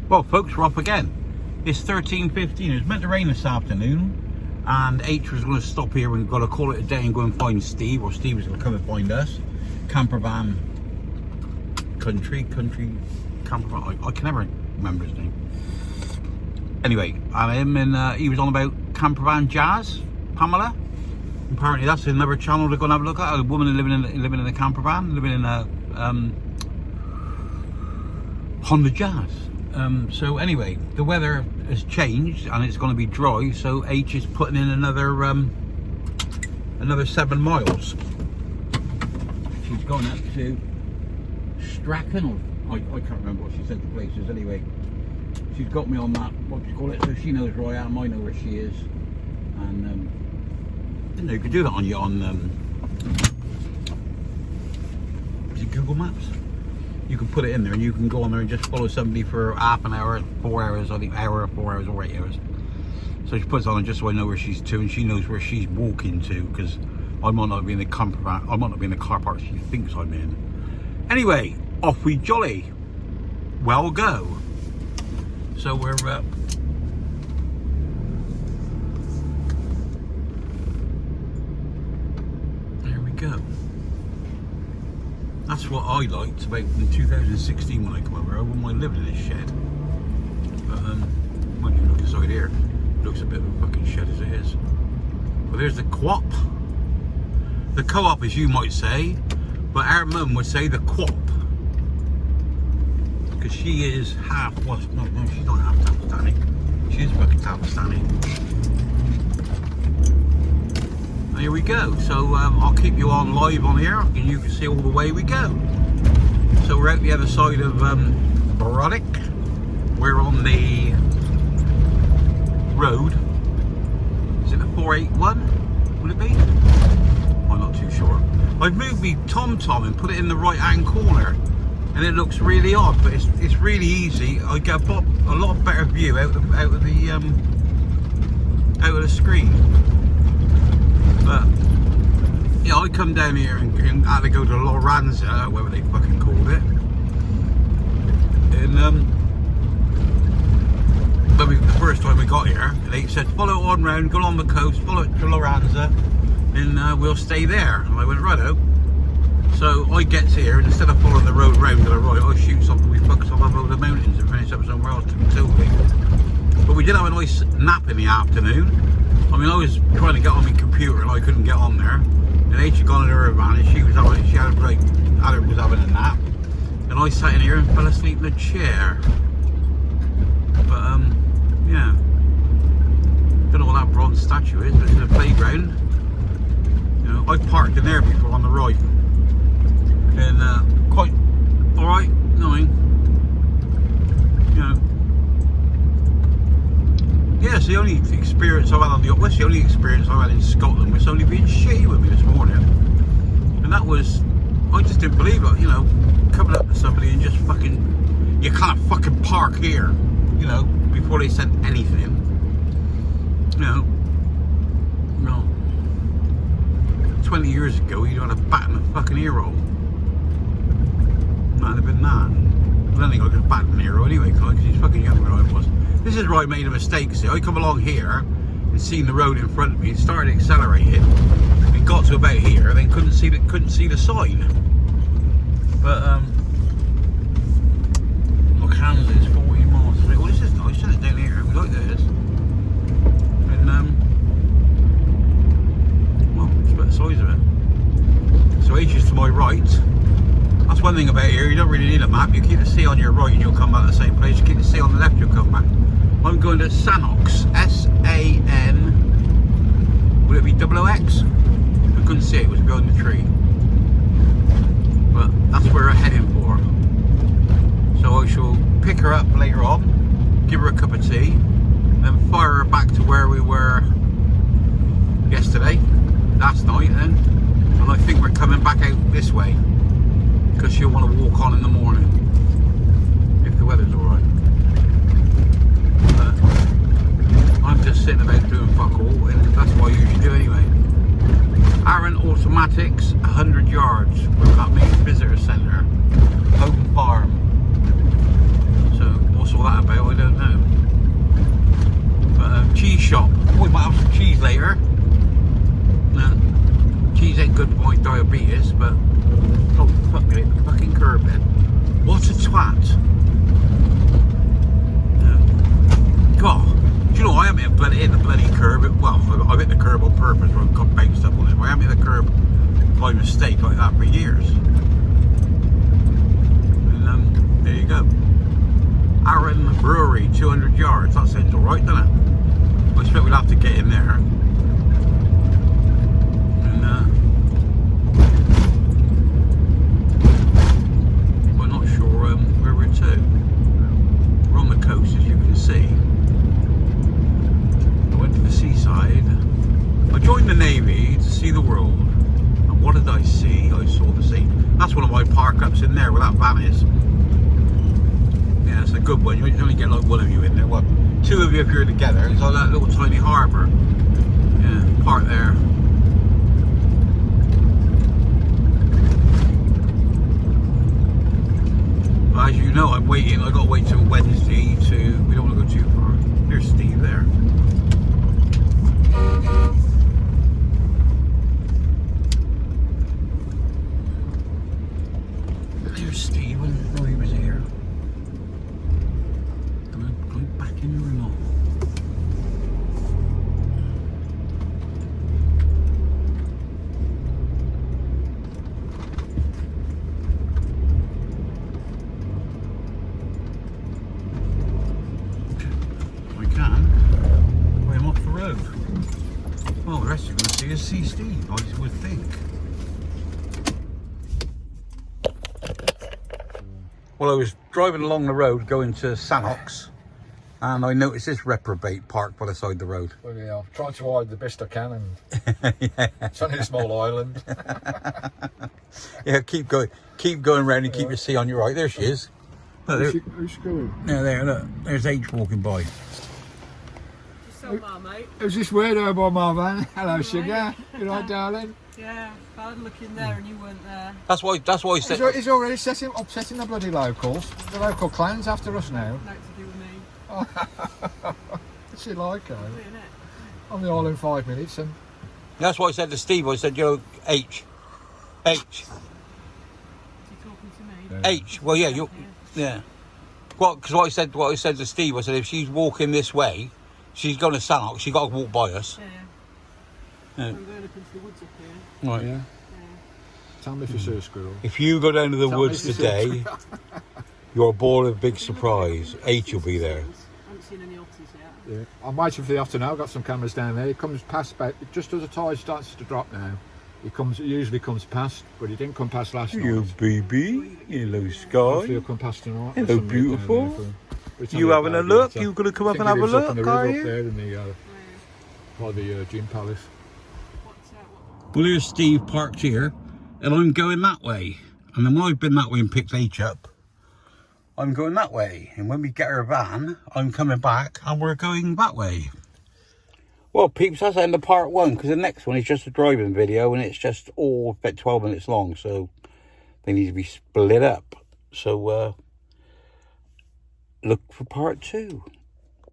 Well, folks, we're off again. It's 13:15. It was meant to rain this afternoon, and H was going to stop here. We've got to call it a day and go and find Steve, or Steve was going to come and find us. Campervan country campervan. I can never remember his name. Anyway, and he was on about Campervan Jazz, Pamela. Apparently, that's another channel to go and have a look at. A woman living in a campervan, living in a Honda Jazz. So anyway, the weather has changed and it's going to be dry, so H is putting in another 7 miles. She's going up to Strachan, or I can't remember what she said the place is. Anyway, she's got me on that, what do you call it, so she knows where I am, I know where she is. And didn't know you could do that on is it Google Maps? You can put it in there and you can go on there and just follow somebody for half an hour, 4 hours, I think hour, 4 hours or 8 hours. So she puts it on just so I know where she's to, and she knows where she's walking to, because I might not be in the campervan, I might not be in the car park she thinks I'm in. Anyway, off we jolly. Well go. So we're there we go. That's what I liked about in 2016 when I come over. I wouldn't mind living in this shed. But when you look inside here, it looks a bit of a fucking shed as it is. Well, there's the co-op. The co-op, as you might say, but our mum would say the co-op. Because she is half, well, no, she's not half Pakistani. She is fucking Pakistani. Here we go. So I'll keep you on live on here, and you can see all the way we go. So we're out the other side of Broddick. We're on the road. Is it the 481? Would it be? I'm not too sure. I've moved my TomTom and put it in the right hand corner, and it looks really odd, but it's really easy. I get a lot better view out of the screen. But yeah, I come down here and had to go to Loranza, whatever they fucking called it. And the first time we got here, they said follow on round, go along the coast, follow it to Loranza, and we'll stay there. And I went righto. So I get here, and instead of following the road round to the right, I shoot something. We fucked off over the mountains and finished up somewhere else to Tilbury. But we did have a nice nap in the afternoon. I mean, I was trying to get on my computer and I couldn't get on there. And H had gone into her van and she was having a nap. And I sat in here and fell asleep in a chair. But yeah. Don't know what that bronze statue is, but it's in a playground. You know, I parked in there before on the right. And quite alright, knowing. You know. Yeah, it's the only experience I've had on the West. The only experience I've had in Scotland was somebody being shitty with me this morning, and that was, I just didn't believe it. You know, coming up to somebody and just fucking, you can't fucking park here. You know, before they said anything. You know, 20 years ago, you'd had a bat in the fucking ear hole. Might have been that. I don't think I got a bat in the ear hole anyway, because he's fucking younger than I was. This is where I made a mistake. See, I come along here and seen the road in front of me, started accelerating, and got to about here, then couldn't see the sign. But look, Kansas 40 miles. Well, this is nice, isn't it, down here? We like this. And well, it's about the size of it. So H is to my right. That's one thing about here, you don't really need a map. You keep the C on your right and you'll come back to the same place. You keep the C on the left, you'll come back. I'm going to Sanox, S-A-N, would it be X? I couldn't see it was behind the tree. But that's where we're heading for. So I shall pick her up later on, give her a cup of tea, then fire her back to where we were yesterday, last night then. And I think we're coming back out this way, because she'll want to walk on in the morning, if the weather's alright. I'm just sitting about doing fuck all, and that's what I usually do anyway. Aaron Automatics, 100 yards, where that means visitor centre, Home Farm. So what's all that about? flat. Yeah. God, do you know, I haven't hit the bloody curb. Well, I've hit the curb on purpose, or I've got bounced up on it. But I haven't hit the curb by mistake like that for years. And there you go. Arran Brewery, 200 yards. That sounds alright, doesn't it? I expect we'll have to get in there. And we're not sure where we're to. We're on the coast, as you can see. I went to the seaside. I joined the Navy to see the world. And what did I see? I saw the sea. That's one of my park ups in there where that van is. Yeah, it's a good one. You only get like one of you in there. Well, two of you if you're together. It's like that little tiny harbour. Yeah, park there. Well, as you know, I'm waiting. I got to wait till Wednesday to. We don't want to go too far. There's Steve there. There's Steve. I didn't know he was here. Going back in the remote. We can. Way him off the road. Well, the rest you're going to see is see Steve, I would think. Well, I was driving along the road going to Sannox, and I noticed this reprobate parked by the side of the road. Well, yeah, I'm trying to hide the best I can, and Yeah. it's only a small island. Yeah, keep going round and keep your sea on your right. There she is. Look, Who's going? there, look. There's H walking by. So far, mate. Who's this weirdo by my van? Hello, sugar. You right, darling? Yeah, I had a look in there and you weren't there. That's why I said. He's already upsetting the bloody locals. The local clan's after us now. Nothing to do with me. What's she like, eh? Really, innit? I'm the island 5 minutes, and That's what I said to Steve. I said, H. Is he talking to me? H. Well, yeah, yeah. Well, because what I said to Steve, I said if she's walking this way, she's going to Sannox. She got to walk by us. Yeah. Yeah. I'm going up into the woods up here. Right. yeah. Tell me if you see a squirrel. If you go down to the Tell woods me if you see a today, you're aboard a big surprise. H will be there. I haven't seen any otters yet. Yeah. I'm waiting for the afternoon. I've got some cameras down there. He comes past about just as the tide starts to drop now. He usually comes past, but he didn't come past last night. baby. Hello, Hopefully Sky. he'll come past tonight. Hello, There's some meat down there beautiful. for him. But it's You only having a about look? it, You going to come I up and think have he a lives up in look, the are river up you? there in the by the gym palace. Well, here's Steve parked here, and I'm going that way. And then when I've been that way and picked H up, I'm going that way. And when we get our van, I'm coming back, and we're going that way. Well, peeps, that's the end of part one, because the next one is just a driving video, and it's just all about 12 minutes long, so they need to be split up. So, look for part two.